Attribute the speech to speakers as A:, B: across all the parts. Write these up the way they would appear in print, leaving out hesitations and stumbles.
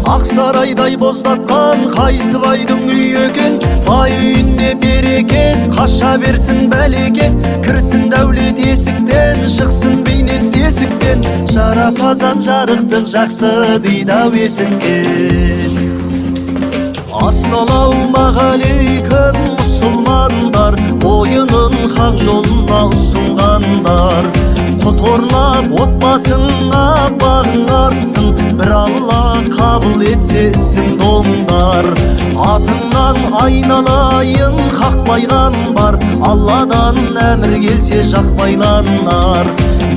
A: Ақсарайдай боздатқан Қайсыбайдың үйі екен. Бай үйіне берекет, қаша берсін бәлекет. Кірсін дәулет есіктен, шықсын бейнет тесіктен. Жарапазан жарықтық жақсы дейді ау есіткен. Ассалаумағалейкум мұсылмандар, ойынын хақ жолына ұсынғандар. Құт орнап отбасыңа бағың артсын, бір Алла қабыл етсе ісің домдар. Атыңнан айналайын хақ пайғамбар, Алладан әмір келсе жақпайланар.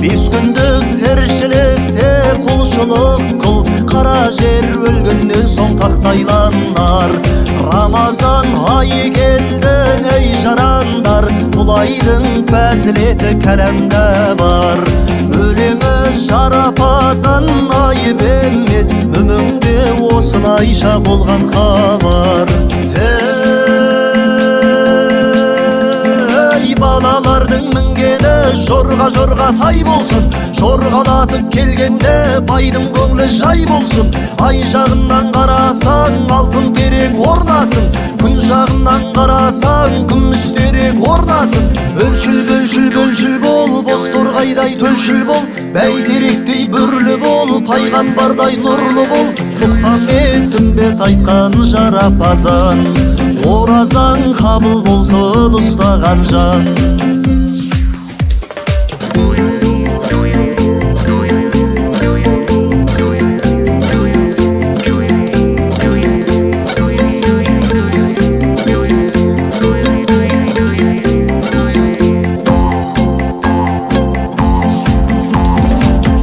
A: 5 күндік тіршілікте құлшылық қыл, қара жер өлгеннен соң тақтайланар. Рамазан айы келді ей жарандар, бұл айдың фәзілеті кәләмдә бар. Өлеңі жарапазан айып емес, өміңде осылайша болған хабар. Ей балалардың мінгені жорға тай болсын, жорғалатып келгенде байдың көңілі жай болсын. Ай жағынан қарасаң алтын терек орнасын, күн жағынан қарасаң күміс терек орнасын. Бөлшіл бол, боз торғайдай төлшіл бол, бәйтеректей бүрлі бол, пайғамбардай нұрлы бол. Мұхаммед үмбет айтқан жарапазан, оразаң қабыл болсын ұстаған жан.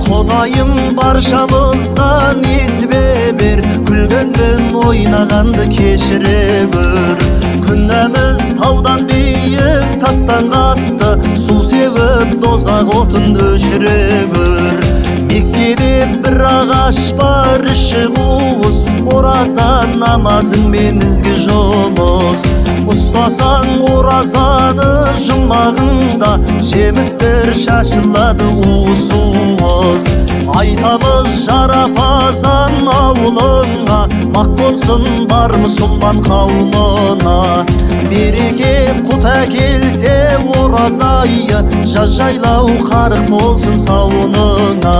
A: Құдайым баршамызға несібе бер, күлгенмен ойнағанды кешіре көр. Күнәміз таудан биік, тастан қатты, су сеуіп дозақ отын өшіре көр. Меккеде бір ағаш бар, іші қуыс, оразан намазыңмен ізгі жұмыс. Ұстасаң оразаны жұмағыңда, жемістер шашылады уыз-уыз. Айтамыз жарапазан ауылыңа, мақ болсын бар мұсылман қауымына. Береке құт әкелсе оразайы, жаз жайлау қарық болсын сауыныңа.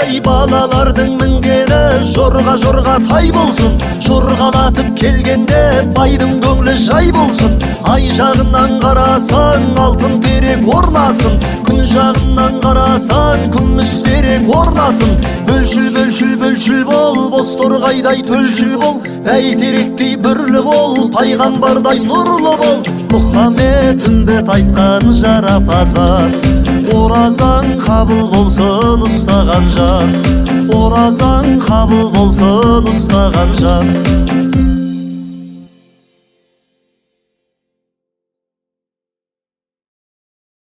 A: Ей балалардың мінгені жорға тай болсын, жорғалатып келгенде байдың көңілі жай болсын. Ай жағынан қарасаң алтын терек орнасын, күн жағынан қарасаң күміс терек орнасын. Бөлшіл бол, боз торғайдай төлшіл бол, бәйтеректей бүрлі бол, пайғамбардай нұрлы бол. Мұхаммед үмбет айтқан жарапазан, оразаң қабыл болсын ұстаған жан. Оразаң қабыл болсын ұстаған жан.